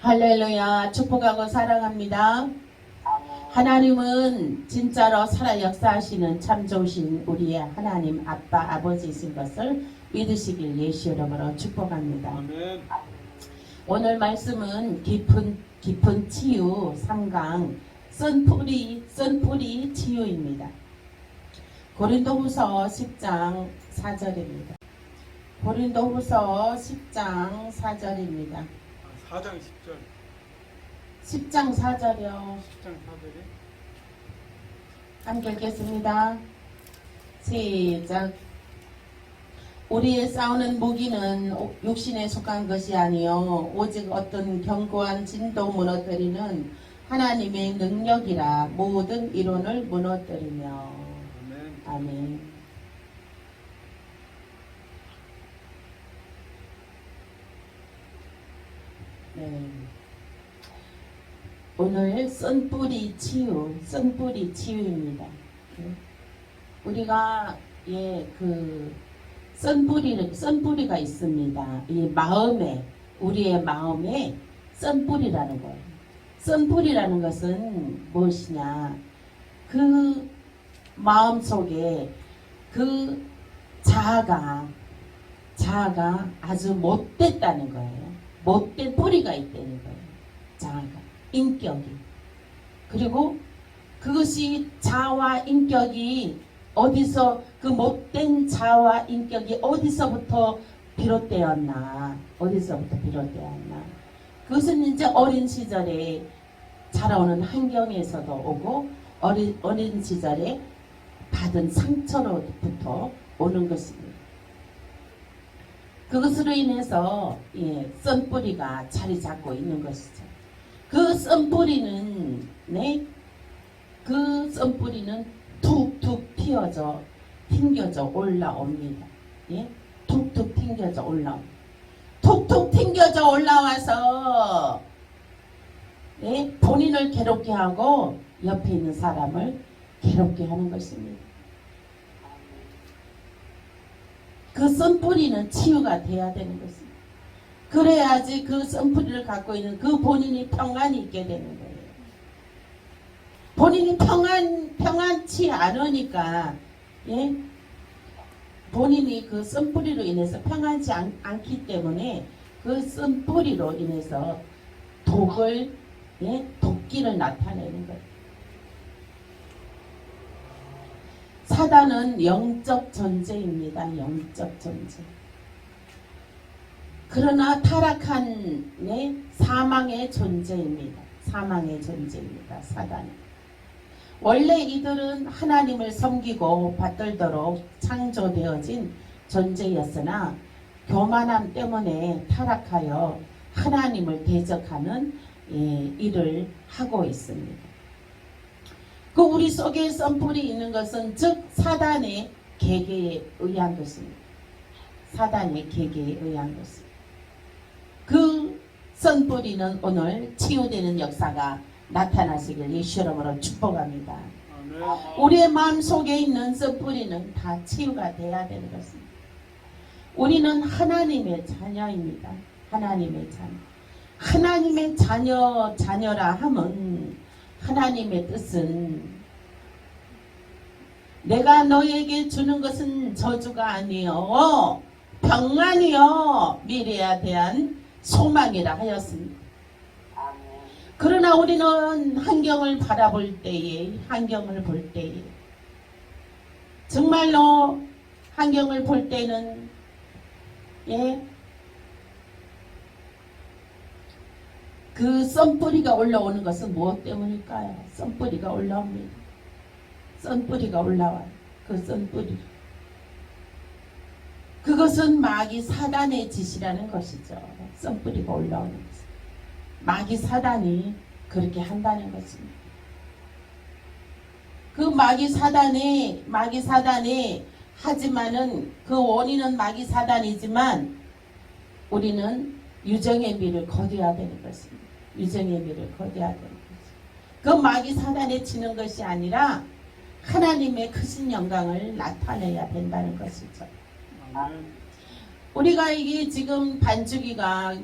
할렐루야. 축복하고 사랑합니다. 하나님은 진짜로 살아 역사하시는 참 좋으신 우리의 하나님 아빠 아버지이신 것을 믿으시길 예수 이름으로 축복합니다. 아멘. 오늘 말씀은 깊은 치유 3강 쓴뿌리 치유입니다. 고린도후서 10장 4절입니다. 고린도후서 10장 4절입니다. 4장 10절. 10장 4절이요. 10장 4절에 함께 읽겠습니다. 시작. 우리의 싸우는 무기는 육신에 속한 것이 아니요 오직 어떤 견고한 진도 무너뜨리는 하나님의 능력이라 모든 이론을 무너뜨리며. 아멘. 아멘. 네. 오늘 쓴뿌리 치유입니다. 우리가 쓴뿌리가 있습니다. 이 우리의 마음에 쓴뿌리라는 거예요. 쓴뿌리라는 것은 무엇이냐? 그 마음 속에 그 자아가 아주 못됐다는 거예요. 못된 뿌리가 있다는 거예요. 자아가, 인격이. 그리고 그것이 자아와 인격이 어디서, 그 못된 자아와 인격이 어디서부터 비롯되었나. 그것은 이제 어린 시절에 자라오는 환경에서도 오고 어린 시절에 받은 상처로부터 오는 것입니다. 그것으로 인해서 쓴뿌리가 자리 잡고 있는 것이죠. 그 쓴뿌리는 툭툭 튕겨져 올라옵니다. 툭툭 튕겨져 올라옵니다. 툭툭 튕겨져 올라와서 본인을 괴롭게 하고 옆에 있는 사람을 괴롭게 하는 것입니다. 그 쓴뿌리는 치유가 돼야 되는 것입니다. 그래야지 그 쓴뿌리를 갖고 있는 그 본인이 평안이 있게 되는 거예요. 본인이 평안치 않으니까, 본인이 그 쓴뿌리로 인해서 평안치 않기 때문에 그 쓴뿌리로 인해서 독기를 나타내는 거예요. 사단은 영적 존재입니다. 영적 존재. 그러나 타락한 사망의 존재입니다. 사단은. 원래 이들은 하나님을 섬기고 받들도록 창조되어진 존재였으나 교만함 때문에 타락하여 하나님을 대적하는 일을 하고 있습니다. 그 우리 속에 쓴뿌리 있는 것은 즉 사단의 계계에 의한 것입니다. 그 쓴뿌리는 오늘 치유되는 역사가 나타나시길 예수 이름으로 축복합니다. 아멘. 우리의 마음속에 있는 쓴뿌리는 다 치유가 돼야 되는 것입니다. 우리는 하나님의 자녀입니다. 하나님의 자녀라 함은 하나님의 뜻은 내가 너에게 주는 것은 저주가 아니요 평안이요 미래에 대한 소망이라 하였습니다. 그러나 우리는 환경을 바라볼 때에 정말로 환경을 볼 때는 그 쓴뿌리가 올라오는 것은 무엇 때문일까요? 쓴뿌리가 올라옵니다. 쓴뿌리가 올라와요. 그 쓴뿌리. 그것은 마귀 사단의 짓이라는 것이죠. 쓴뿌리가 올라오는 것은. 마귀 사단이 그렇게 한다는 것입니다. 그 마귀 사단이 하지만은 그 원인은 마귀 사단이지만 우리는 유정의 미를 거둬야 되는 것입니다. 그 마귀 사단에 치는 것이 아니라 하나님의 크신 영광을 나타내야 된다는 것이죠. 우리가 이게 지금 반주기가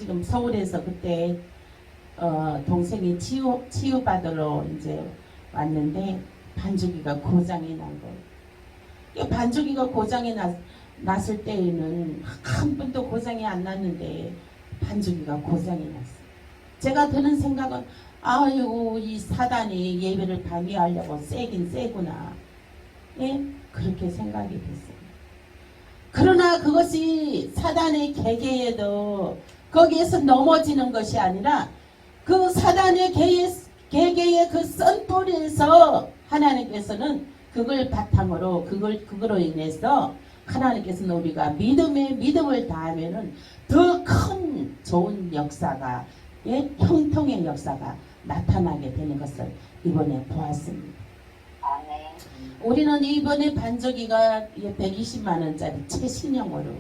지금 서울에서 그때 동생이 치유받으러 이제 왔는데 반죽이가 고장이 난 거예요. 이 반죽이가 고장이 났을 때에는 한 번도 고장이 안 났는데 반죽이가 고장이 났어요. 제가 드는 생각은 아이고 이 사단이 예배를 방해하려고 세긴 세구나. 예? 그렇게 생각이 됐어요. 그러나 그것이 사단의 계계에도 거기에서 넘어지는 것이 아니라 그 사단의 계계의 그 썬뿌리에서 하나님께서는 그걸 바탕으로 그거로 인해서 하나님께서는 우리가 믿음을 다하면은 더 큰 좋은 역사가 형통의 역사가 나타나게 되는 것을 이번에 보았습니다. 우리는 이번에 반죽이가 120만 원짜리 최신형으로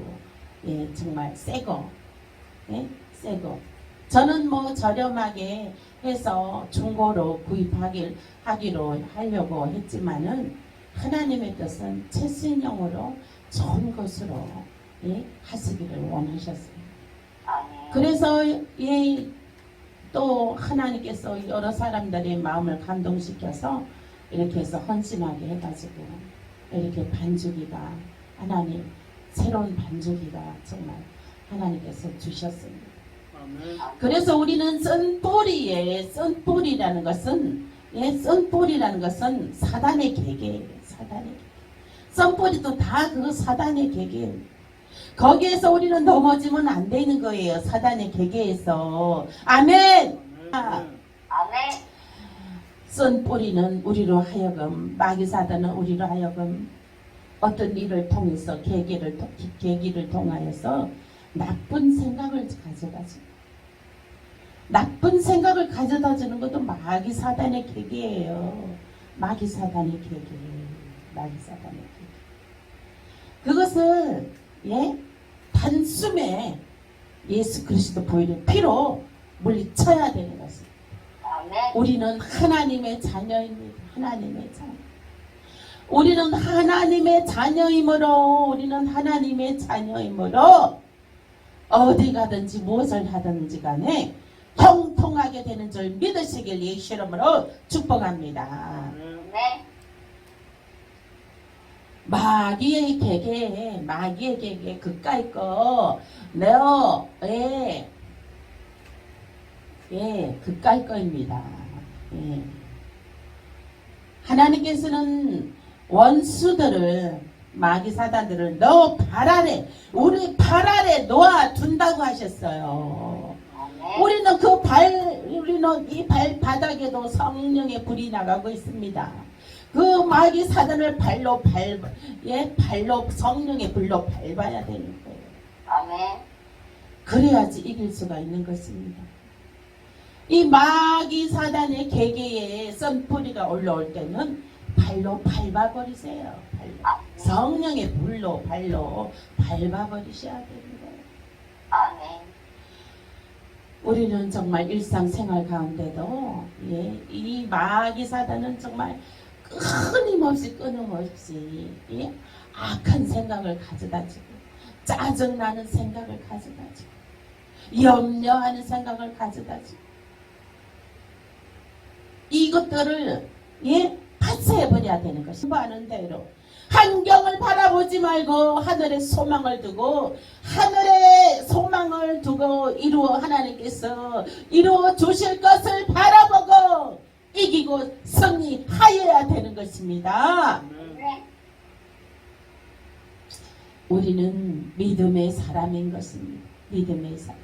정말 새거 새거 저는 뭐 저렴하게 해서 중고로 구입하기로 하려고 했지만은 하나님의 뜻은 최신형으로 좋은 것으로 하시기를 원하셨어요. 그래서 또 하나님께서 여러 사람들의 마음을 감동시켜서 이렇게 해서 헌신하게 해가지고 이렇게 반죽이가 하나님 새로운 반죽이가 정말 하나님께서 주셨습니다. 아멘. 그래서 우리는 썬뿌리라는 것은 썬뿌리라는 것은 사단의 계계예요. 사단의 계계. 썬뿌리도 다 그 사단의 계계예요. 거기에서 우리는 넘어지면 안 되는 거예요. 사단의 계계에서. 아멘. 아멘. 썬뿌리는 우리로 하여금 마귀사단은 우리로 하여금 어떤 일을 통해서 계기를 통하여서 나쁜 생각을 가져다줍니다. 나쁜 생각을 가져다주는 것도 마귀사단의 계기예요. 마귀사단의 계기. 마귀사단의 계기. 그것을 단숨에 예수 그리스도 보이는 피로 물리쳐야 되는 것입니다. 우리는 하나님의 자녀입니다. 하나님의 자녀. 우리는 하나님의 자녀이므로 어디 가든지 무엇을 하든지 간에 형통하게 되는 줄 믿으시길 예수 이름으로 축복합니다. 마귀의 계계 그까이 거 내어 그까이 거입니다. 하나님께서는 원수들을 마귀 사단들을 너 발 아래 우리 발 아래 놓아 둔다고 하셨어요. 우리는 이 발바닥에도 성령의 불이 나가고 있습니다. 그 마귀 사단을 발로 성령의 불로 밟아야 되는 거예요. 그래야지 이길 수가 있는 것입니다. 이 마귀 사단의 계계에 썬뿌리가 올라올 때는 발로 밟아버리세요. 성령의 불로 발로 밟아버리셔야 되는 거예요. 우리는 정말 일상생활 가운데도 이 마귀 사단은 정말 끊임없이 악한 생각을 가져다주고 짜증나는 생각을 가져다주고 염려하는 생각을 가져다주고 이것들을 파쇄해버려야 되는 것이 하는 대로 환경을 바라보지 말고 하늘에 소망을 두고 하나님께서 이루어 주실 것을 바라보고 이기고 승리하여야 되는 것입니다. 우리는 믿음의 사람인 것입니다. 믿음의 사람.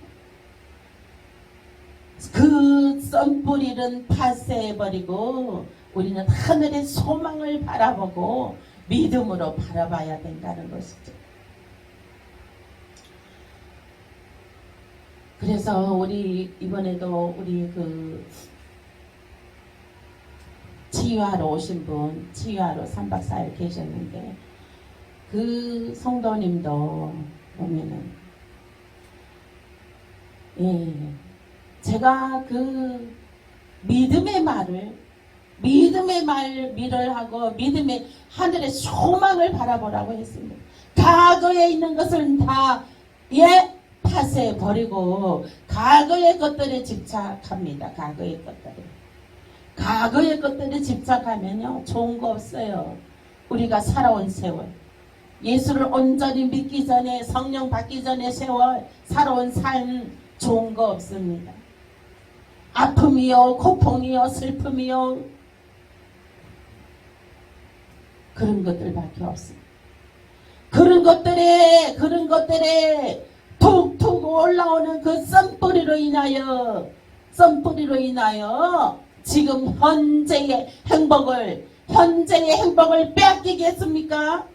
그 썬뿌리는 파쇄해버리고 우리는 하늘의 소망을 바라보고 믿음으로 바라봐야 된다는 것이죠. 그래서 우리 이번에도 우리 치유하러 오신 분, 치유하러 3박 4일 계셨는데 그 성도님도 보면은 제가 그 믿음의 말을 하고 믿음의 하늘의 소망을 바라보라고 했습니다. 과거에 있는 것은 다 탓에 버리고 과거의 것들에 집착합니다. 과거의 것들에 집착하면요 좋은 거 없어요. 우리가 살아온 세월, 예수를 온전히 믿기 전에, 성령 받기 전에 세월 살아온 삶 좋은 거 없습니다. 아픔이요, 고통이요, 슬픔이요, 그런 것들밖에 없습니다. 그런 것들에 툭툭 올라오는 그 썸뿌리로 인하여 지금 현재의 행복을 빼앗기겠습니까?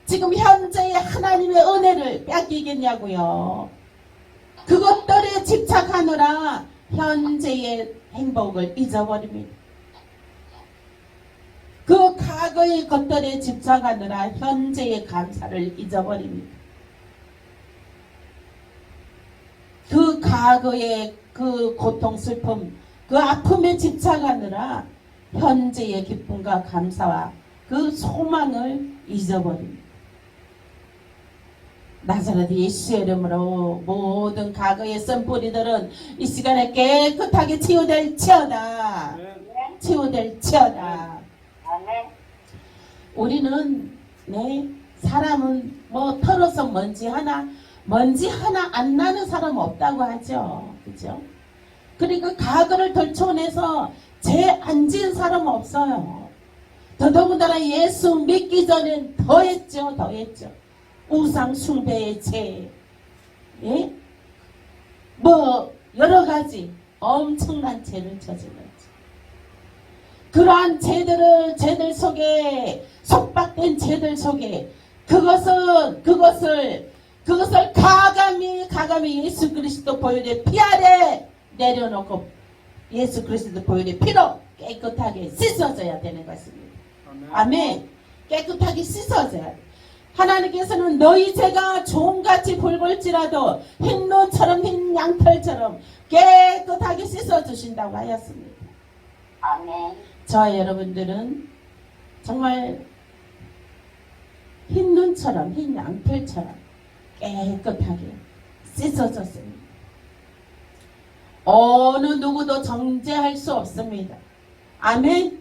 지금 현재의 하나님의 은혜를 빼앗기겠냐고요. 그것들에 집착하느라 현재의 행복을 잊어버립니다. 그 과거의 것들에 집착하느라 현재의 감사를 잊어버립니다. 그 과거의 그 고통, 슬픔, 그 아픔에 집착하느라 현재의 기쁨과 감사와 그 소망을 잊어버립니다. 나사렛 예수의 이름으로 모든 과거의 썬뿌리들은 이 시간에 깨끗하게 치유될지어다. 우리는 사람은 뭐 털어서 먼지 하나 안 나는 사람 없다고 하죠. 그죠? 그리고 과거를 덜쳐내서 죄 안 지은 사람 없어요. 더더군다나 예수 믿기 전엔 더했죠. 우상 숭배의 죄, 뭐 여러 가지 엄청난 죄를 저질렀죠. 그러한 죄들 속에, 속박된 죄들 속에 그것을 가감히 예수 그리스도 보혈의 피 아래 내려놓고 예수 그리스도 보혈의 피로 깨끗하게 씻어져야 되는 것입니다. 아멘. 깨끗하게 씻어져야 돼. 하나님께서는 너희 죄가 종같이 붉을지라도 흰 눈처럼 흰 양털처럼 깨끗하게 씻어주신다고 하였습니다. 아멘. 저와 여러분들은 정말 흰 눈처럼 흰 양털처럼 깨끗하게 씻어졌습니다. 어느 누구도 정죄할 수 없습니다. 아멘.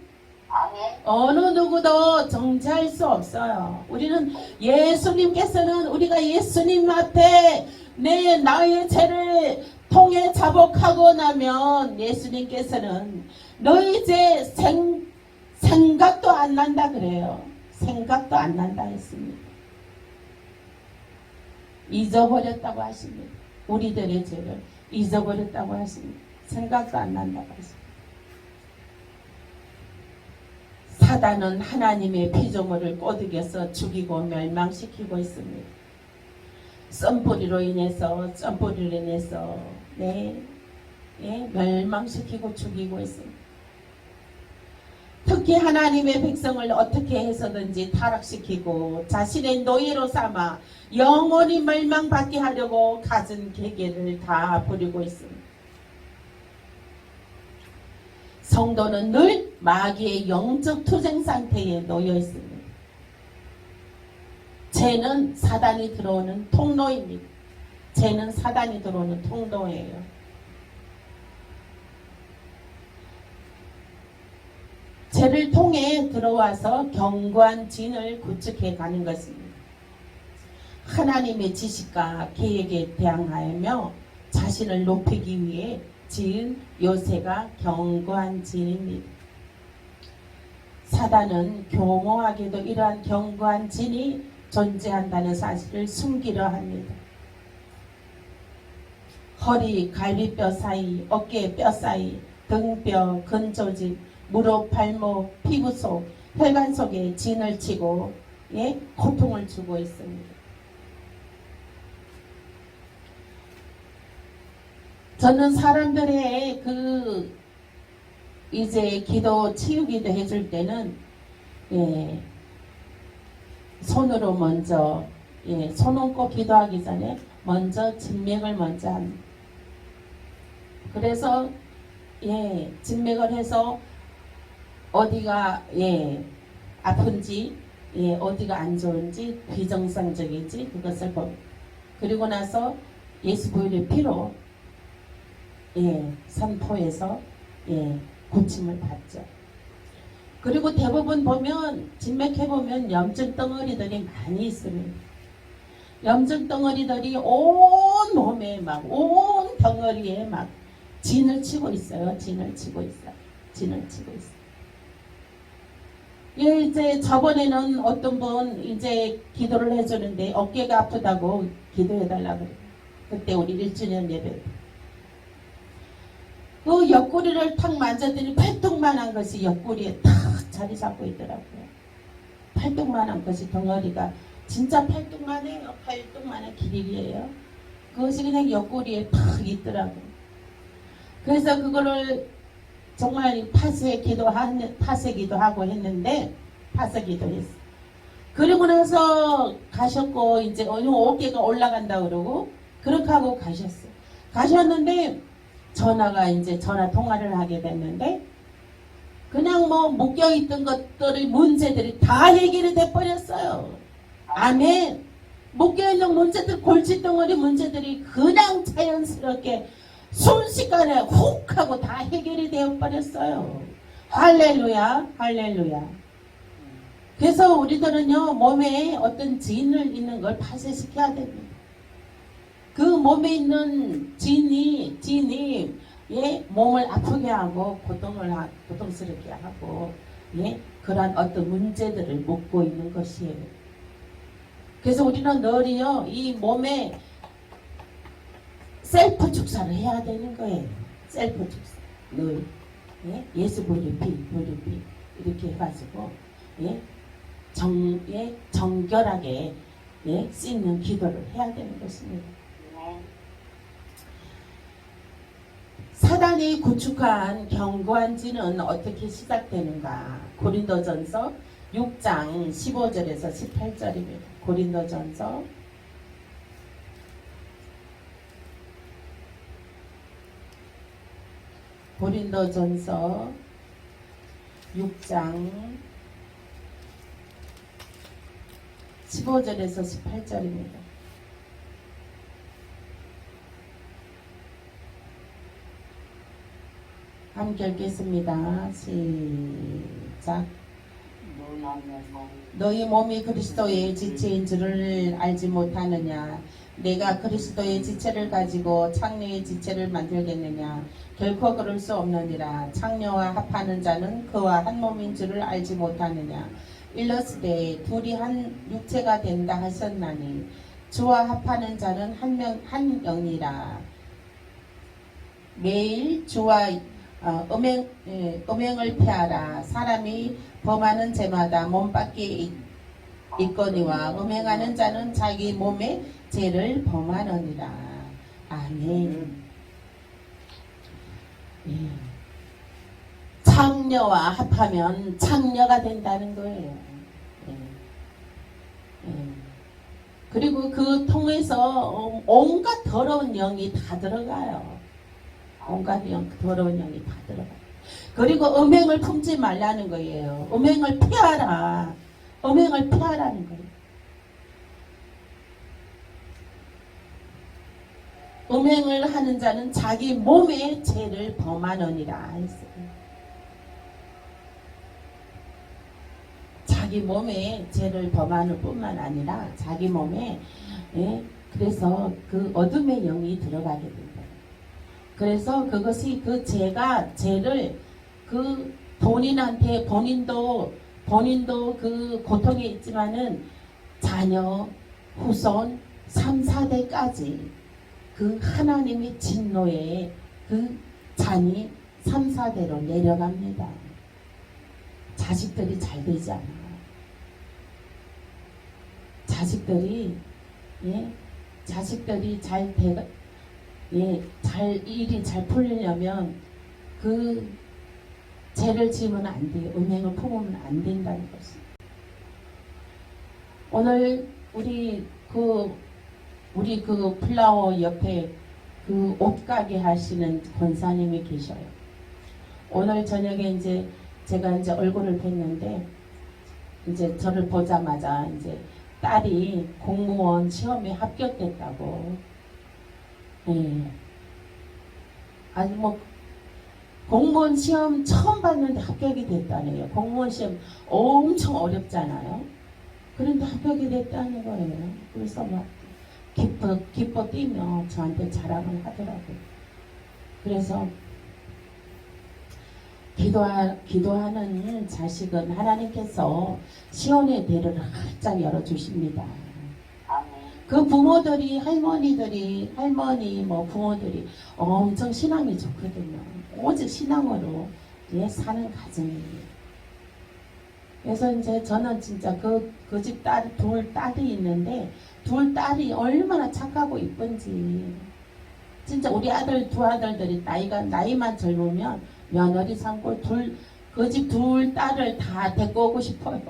어느 누구도 정죄할 수 없어요. 우리는 예수님께서는 우리가 예수님 앞에 나의 죄를 통해 자복하고 나면 예수님께서는 너희 죄 생각도 안 난다 그래요. 생각도 안 난다 했습니다. 잊어버렸다고 하십니다. 우리들의 죄를 잊어버렸다고 하십니다. 생각도 안 난다고 하십니다. 사단은 하나님의 피조물을 꼬드겨서 죽이고 멸망시키고 있습니다. 썬뿌리로 인해서 멸망시키고 죽이고 있습니다. 특히 하나님의 백성을 어떻게 해서든지 타락시키고 자신의 노예로 삼아 영원히 멸망받게 하려고 갖은 계계를 다 부리고 있습니다. 성도는 늘 마귀의 영적 투쟁 상태에 놓여 있습니다. 죄는 사단이 들어오는 통로입니다. 죄는 사단이 들어오는 통로예요. 죄를 통해 들어와서 견고한 진을 구축해 가는 것입니다. 하나님의 지식과 계획에 대항하며 자신을 높이기 위해 지은 요새가 견고한 진입니다. 사단은 교묘하게도 이러한 견고한 진이 존재한다는 사실을 숨기려 합니다. 허리, 갈비뼈 사이, 어깨뼈 사이, 등뼈, 근조직, 무릎, 발목, 피부 속, 혈관 속에 진을 치고 고통을 주고 있습니다. 저는 사람들의 이제 기도 치유기도 해줄 때는 손으로 먼저 손 얹고 기도하기 전에 먼저 진맥을 먼저 합니다. 그래서 진맥을 해서 어디가 아픈지 어디가 안 좋은지 비정상적인지 그것을 봅니다. 그리고 나서 예수 보혈의 피로 선포해서 고침을 받죠. 그리고 대부분 보면 진맥해 보면 염증 덩어리들이 많이 있습니다. 염증 덩어리들이 온 몸에 막 온 덩어리에 막 진을 치고 있어요. 진을 치고 있어요. 이제 저번에는 어떤 분 이제 기도를 해주는데 어깨가 아프다고 기도해달라고 그래요. 그때 우리 1주년 예배. 그 옆구리를 탁 만졌더니 팔뚝만한 것이 옆구리에 탁 자리 잡고 있더라고요. 팔뚝만한 것이 덩어리가 진짜 팔뚝만해요. 팔뚝만한 길이에요. 그것이 그냥 옆구리에 탁 있더라고요. 그래서 그거를 정말 파쇄기도 하고 했는데 파쇄기도 했어. 그리고 나서 가셨고 이제 어깨가 올라간다 그러고 그렇게 하고 가셨어요. 가셨는데 전화 통화를 하게 됐는데 그냥 뭐 묶여있던 것들의 문제들이 다 해결이 돼버렸어요. 아멘. 묶여있는 문제들, 골칫덩어리 문제들이 그냥 자연스럽게 순식간에 훅 하고 다 해결이 되어버렸어요. 할렐루야, 할렐루야. 그래서 우리들은요, 몸에 어떤 진을 있는 걸 파쇄시켜야 됩니다. 그 몸에 있는 진이 몸을 아프게 하고 고통스럽게 하고 그러한 어떤 문제들을 묶고 있는 것이에요. 그래서 우리는 늘이요 이 몸에 셀프 축사를 해야 되는 거예요. 셀프 축사 늘 예수 보혈의 피 이렇게 해가지고 정결하게 씻는 기도를 해야 되는 것입니다. 사단이 구축한 견고한 진은 어떻게 시작되는가? 고린도전서 6장 15절에서 18절입니다. 고린도전서 6장 15절에서 18절입니다. 함께 읽겠습니다. 시작. 너희 몸이 그리스도의 지체인 줄을 알지 못하느냐? 내가 그리스도의 지체를 가지고 창녀의 지체를 만들겠느냐? 결코 그럴 수 없느니라. 창녀와 합하는 자는 그와 한 몸인 줄을 알지 못하느냐? 일러스되 둘이 한 육체가 된다 하셨나니 주와 합하는 자는 한 영이라. 매일 주와 음행을 피하라. 사람이 범하는 죄마다 몸 밖에 있거니와 음행하는 자는 자기 몸의 죄를 범하느니라. 아멘. 창녀와 합하면 창녀가 된다는 거예요. 그리고 그 통해서 온갖 더러운 영이 다 들어가요. 온갖 더러운 영이 다 들어가요. 그리고 음행을 품지 말라는 거예요. 음행을 피하라. 음행을 피하라는 거예요. 음행을 하는 자는 자기 몸의 죄를 범하느니라 했어요. 자기 몸에 죄를 범하는 뿐만 아니라 자기 몸에 그래서 그 어둠의 영이 들어가게 된다. 그래서 그것이 그 죄를 그 본인한테 본인도 그 고통에 있지만은 자녀, 후손, 3, 4대까지 그 하나님의 진노에 그 잔이 3, 4대로 내려갑니다. 자식들이 잘 되지 않아요. 자식들이 일이 잘 풀리려면 그 죄를 지으면 안 돼요. 음행을 품으면 안 된다는 것입니다. 오늘 우리 그 플라워 옆에 그 옷가게 하시는 권사님이 계셔요. 오늘 저녁에 이제 제가 이제 얼굴을 뵀는데 이제 저를 보자마자 이제 딸이 공무원 시험에 합격됐다고 예. 아니 뭐 공무원 시험 처음 봤는데 합격이 됐다네요. 공무원 시험 엄청 어렵잖아요. 그런데 합격이 됐다는 거예요. 그래서 막 기뻐 뛰며 저한테 자랑을 하더라고요. 그래서 기도하는 자식은 하나님께서 시온의 대를 활짝 열어주십니다. 그 부모들이 할머니 뭐 부모들이 엄청 신앙이 좋거든요. 오직 신앙으로 사는 가정이에요. 그래서 이제 저는 진짜 그 집 딸, 둘 딸이 있는데 둘 딸이 얼마나 착하고 이쁜지 진짜 우리 두 아들들이 나이만 젊으면 며느리 삼고 그 집 둘 딸을 다 데리고 오고 싶어요.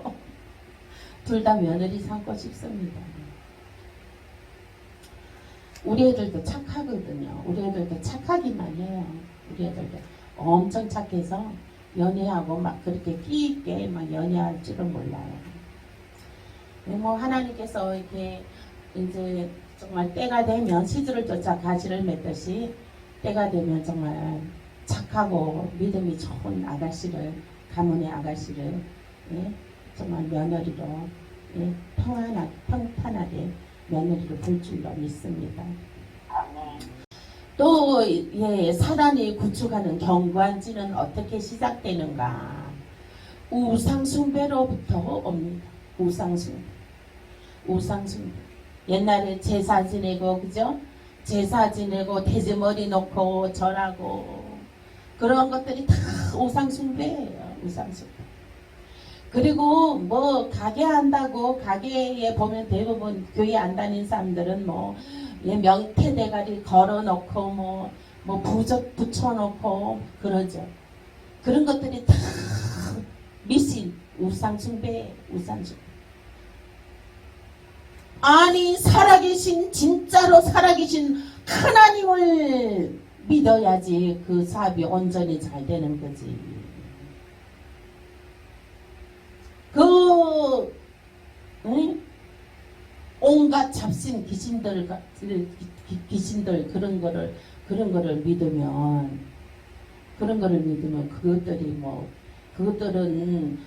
둘 다 며느리 삼고 싶습니다. 우리 애들도 착하거든요. 우리 애들도 착하기만 해요. 우리 애들도 엄청 착해서 연애하고 막 그렇게 끼 있게 막 연애할 줄은 몰라요. 뭐 하나님께서 이렇게 이제 정말 때가 되면 시주를 쫓아 가지를 맺듯이 때가 되면 정말 착하고 믿음이 좋은 아가씨를 가문의 아가씨를 정말 며느리로 평탄하게 며느리로 볼 줄로 믿습니다. 또 사단이 구축하는 경관지는 어떻게 시작되는가? 우상숭배로부터 옵니다. 우상숭배. 옛날에 제사 지내고 그죠? 제사 지내고 돼지머리 놓고 절하고 그런 것들이 다 우상숭배예요. 우상숭배. 그리고 뭐 가게 한다고 가게에 보면 대부분 교회 안 다닌 사람들은 뭐 명태 대가리 걸어놓고 뭐 부적 붙여놓고 그러죠. 그런 것들이 다 미신 우상숭배. 아니 진짜로 살아계신 하나님을 믿어야지 그 사업이 온전히 잘 되는 거지. 온갖 잡신 귀신들 그런 거를 믿으면 그것들은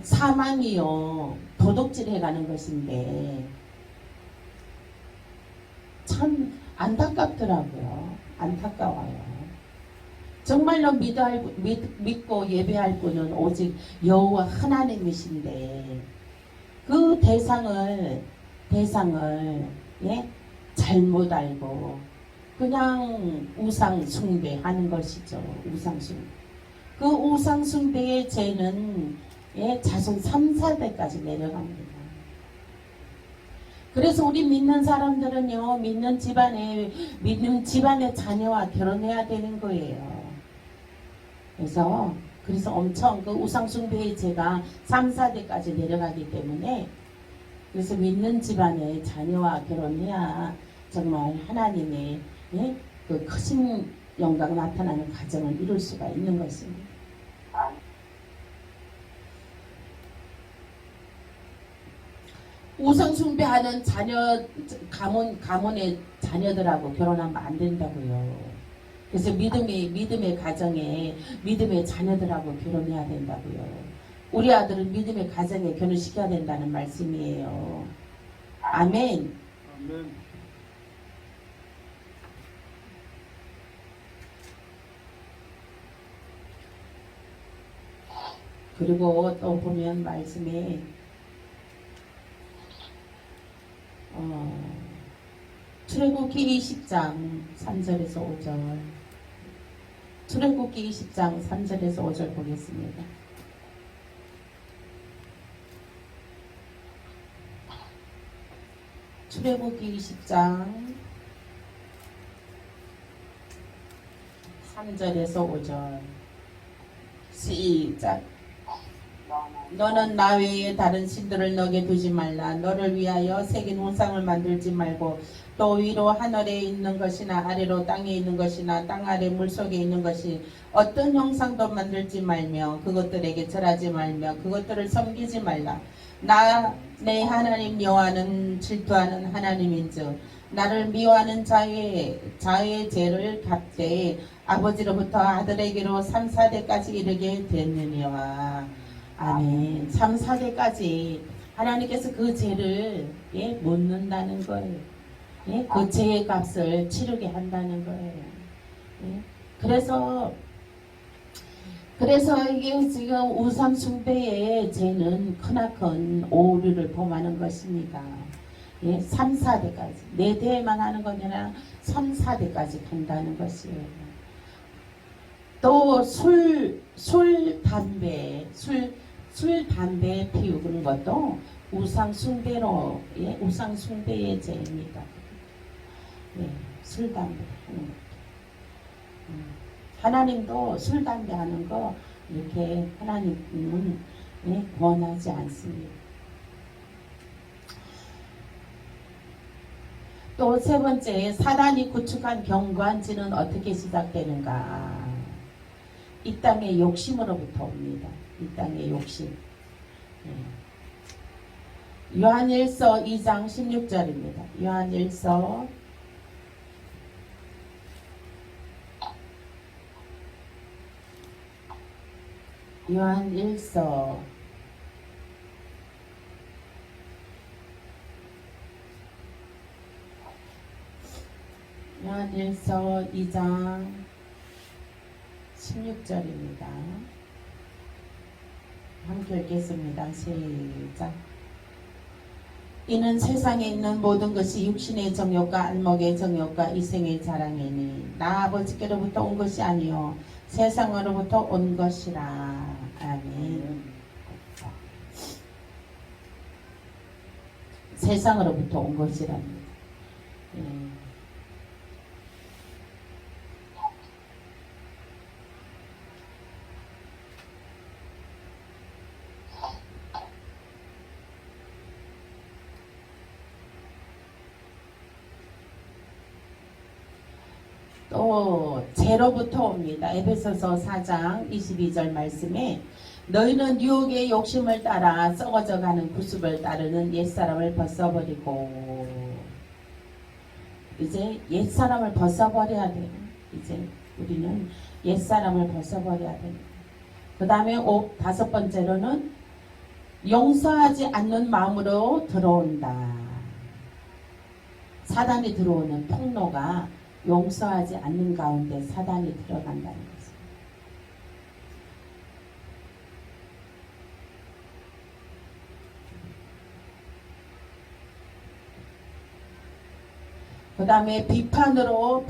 사망이요 도둑질 해가는 것인데 참 안타깝더라고요. 안타까워요. 정말로 믿고 예배할 분은 오직 여호와 하나님이신데 그 대상을 잘못 알고 그냥 우상 숭배하는 것이죠. 그 우상 숭배의 죄는 자손 3, 4대까지 내려갑니다. 그래서 우리 믿는 사람들은요, 믿는 집안의 자녀와 결혼해야 되는 거예요. 그래서 엄청 그 우상숭배의 죄가 3, 4대까지 내려가기 때문에 그래서 믿는 집안의 자녀와 결혼해야 정말 하나님의 그 크신 영광 나타나는 가정을 이룰 수가 있는 것입니다. 우상숭배하는 가문의 자녀들하고 결혼하면 안 된다고요. 그래서 믿음의 가정에 믿음의 자녀들하고 결혼해야 된다고요. 우리 아들은 믿음의 가정에 결혼시켜야 된다는 말씀이에요. 아멘. 그리고 또 보면 말씀에 출애굽기 20장 3절에서 5절 출애굽기 20장 3절에서 5절 보겠습니다. 출애굽기 20장 3절에서 5절 시작. 너는 나 외에 다른 신들을 너게 두지 말라. 너를 위하여 새긴 우상을 만들지 말고 또 위로 하늘에 있는 것이나 아래로 땅에 있는 것이나 땅 아래 물속에 있는 것이 어떤 형상도 만들지 말며 그것들에게 절하지 말며 그것들을 섬기지 말라. 나 내 하나님 여호와는 질투하는 하나님인즉 나를 미워하는 자의 죄를 갚되 아버지로부터 아들에게로 3, 4대까지 이르게 됐느니와. 아멘. 3, 4대까지 하나님께서 그 죄를 묻는다는 거예요. 그 죄의 값을 치르게 한다는 거예요. 그래서 이게 지금 우상 숭배의 죄는 크나큰 오류를 범하는 것입니다. 3, 4대까지. 4대만 하는 것이 아니라 3, 4대까지 간다는 것이에요. 또 담배 피우는 것도 우상 숭배의 죄입니다. 술, 담배 하는 것. 하나님도 술, 담배 하는 거 이렇게 하나님은 권하지 않습니다. 또 세 번째, 사단이 구축한 경관지는 어떻게 시작되는가? 이 땅의 욕심으로부터 옵니다. 이 땅의 욕심. 요한일서 2장 16절입니다. 요한일서 2장 16절입니다. 함께 읽겠습니다. 시작. 이는 세상에 있는 모든 것이 육신의 정욕과 안목의 정욕과 이생의 자랑이니 나 아버지께로부터 온 것이 아니요 세상으로부터 온 것이라. 아멘. 세상으로부터 온 것이랍니다. 또 죄로부터 옵니다. 에베소서 4장 22절 말씀에 너희는 유혹의 욕심을 따라 썩어져가는 구습을 따르는 옛사람을 벗어버리고. 이제 옛사람을 벗어버려야 돼요. 이제 우리는 옛사람을 벗어버려야 됩니다. 그 다음에 5번째로는 용서하지 않는 마음으로 들어온다. 사단이 들어오는 통로가 용서하지 않는 가운데 사단이 들어간다는 것입니다. 그 다음에 비판으로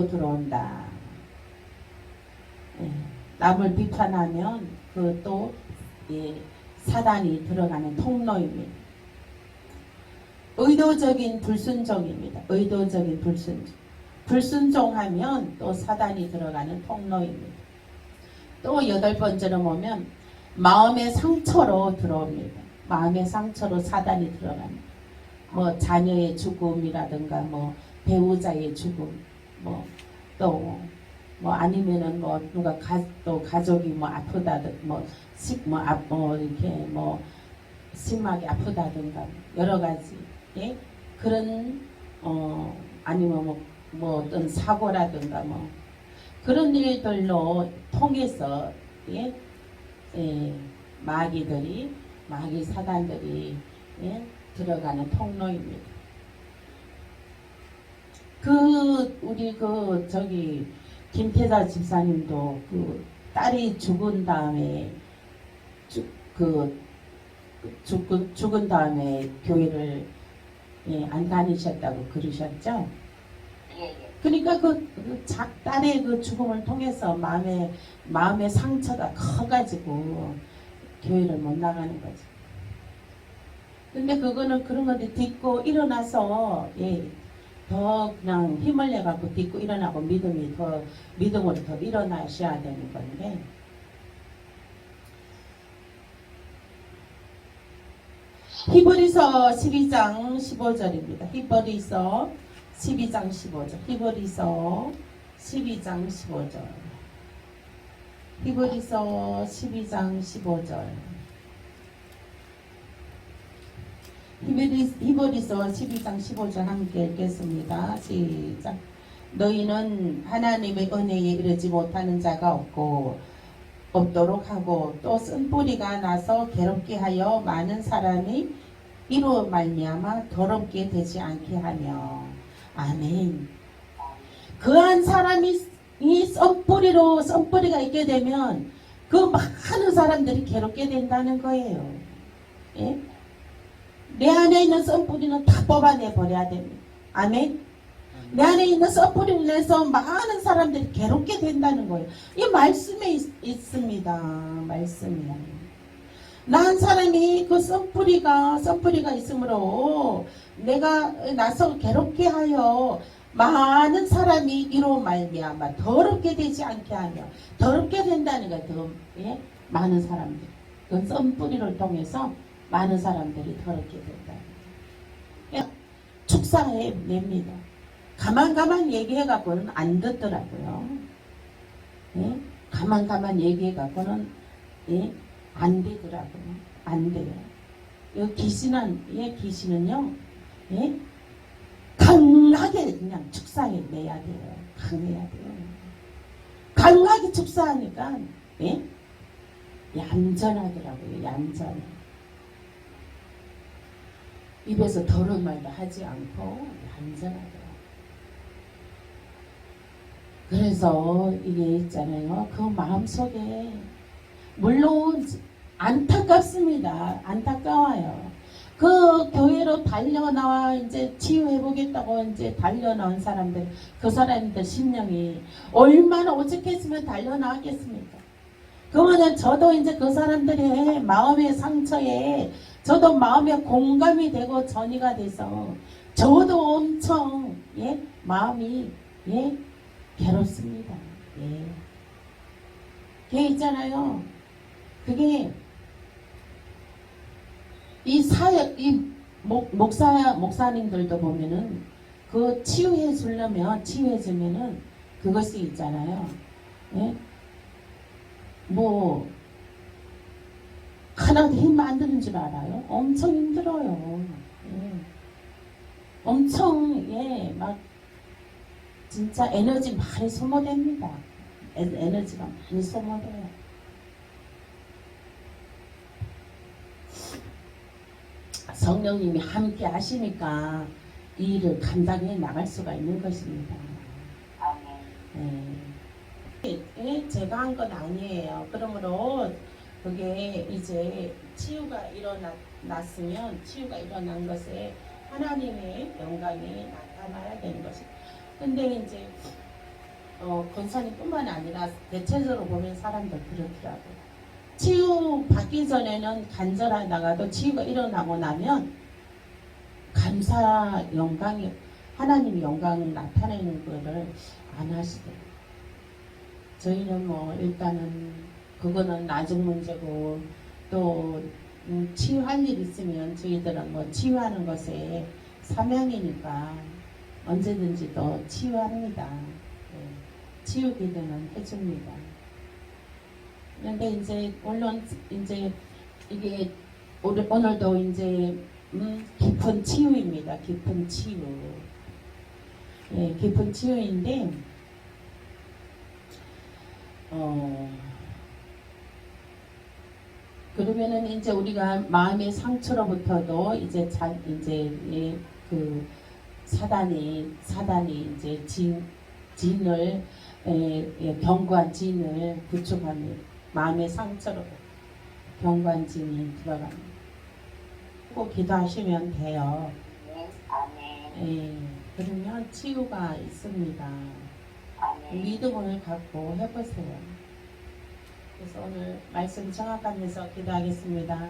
들어온다. 남을 비판하면 그것도 사단이 들어가는 통로입니다. 의도적인 불순종입니다. 의도적인 불순종. 불순종하면 또 사단이 들어가는 통로입니다. 또 8번째로 보면 마음의 상처로 들어옵니다. 마음의 상처로 사단이 들어갑니다. 뭐 자녀의 죽음이라든가 뭐 배우자의 죽음, 또 아니면은 뭐 누가 또 가족이 뭐 아프다든 이렇게 뭐 심하게 아프다든가 여러 가지 그런 아니면 뭐 어떤 사고라든가 뭐 그런 일들로 통해서 마귀 사단들이 들어가는 통로입니다. 우리 김태자 집사님도 딸이 죽은 다음에 죽은 다음에 교회를 안 다니셨다고 그러셨죠? 그러니까 딸의 죽음을 통해서 마음의 상처가 커가지고 교회를 못 나가는 거죠. 근데 그런 건데 딛고 일어나서 더 그냥 힘을 내갖고 딛고 일어나고 믿음으로 더 일어나셔야 되는 건데 히브리서 12장 15절입니다. 히브리서 12장 15절. 히브리서 12장 15절. 히브리서 12장 15절. 히브리서 12장 15절 함께 읽겠습니다. 시작. 너희는 하나님의 은혜에 이르지 못하는 자가 없도록 하고 또 쓴뿌리가 나서 괴롭게 하여 많은 사람이 이로 말미암아 더럽게 되지 않게 하며. 아멘. 그한 사람이 이 썬뿌리가 있게 되면 그 많은 사람들이 괴롭게 된다는 거예요. 예? 내 안에 있는 썬뿌리는 다 뽑아내 버려야 됩니다. 아멘. 내 안에 있는 썬뿌리를 내서 많은 사람들이 괴롭게 된다는 거예요. 이 말씀에 있습니다. 말씀이야. 난 사람이 그 썬뿌리가 있으므로 내가 나서 괴롭게 하여 많은 사람이 이로 말미암아 더럽게 되지 않게 하며. 더럽게 된다는 거예요. 예? 많은 사람들. 그 썬뿌리를 통해서 많은 사람들이 더럽게 된다. 예? 축사해 냅니다. 가만 얘기해갖고는 안 듣더라고요. 예? 가만 얘기해갖고는 예? 안 되더라고요. 안 돼요. 이 귀신은요, 예? 강하게 그냥 축사해 내야 돼요. 강해야 돼요. 강하게 축사하니까, 예? 얌전하더라고요. 얌전해. 입에서 더러운 말도 하지 않고, 얌전하더라고요. 그래서 이게 있잖아요. 그 마음속에 물론 안타깝습니다. 안타까워요. 그 교회로 달려나와 이제 치유해보겠다고 이제 달려나온 사람들, 그 사람들 심령이 얼마나 오죽했으면 달려나왔겠습니까? 그러면 저도 이제 그 사람들의 마음의 상처에 저도 마음에 공감이 되고 전이가 돼서 저도 엄청 예 마음이 예 괴롭습니다. 예. 그게 있잖아요. 그게 이 목사님들도 보면은 그 치유해주면은 그것이 있잖아요. 예? 뭐 하나도 힘 안 드는 줄 알아요? 엄청 힘들어요. 예. 엄청 막 진짜 에너지 많이 소모됩니다. 에너지가 많이 소모돼요. 성령님이 함께 하시니까 이 일을 감당해 나갈 수가 있는 것입니다. 네. 제가 한 건 아니에요. 그러므로 그게 이제 치유가 일어났으면 치유가 일어난 것에 하나님의 영광이 나타나야 되는 것이. 근데 이제 권사님뿐만 아니라 대체적으로 보면 사람들 그렇더라고요. 치유 받기 전에는 간절하다가도 치유가 일어나고 나면 감사 영광이 하나님의 영광을 나타내는 거를 안 하시더라고요. 저희는 뭐 일단은 그거는 나중 문제고 또 치유할 일 있으면 저희들은 뭐 치유하는 것에 사명이니까 언제든지 또 치유합니다. 네. 치유 기도는 해줍니다. 그런데 이제 물론 이제 이게 오늘도 이제 깊은 치유입니다. 깊은 치유. 예, 깊은 치유인데 그러면은 이제 우리가 마음의 상처로부터도 이제 그 사단이 이제 진을 견고한 진을 구축합니다. 마음의 상처로 견고한 진이 들어갑니다. 꼭 기도하시면 돼요. 예, 그러면 치유가 있습니다. 믿음을 갖고 해보세요. 그래서 오늘 말씀 정확하면서 기도하겠습니다.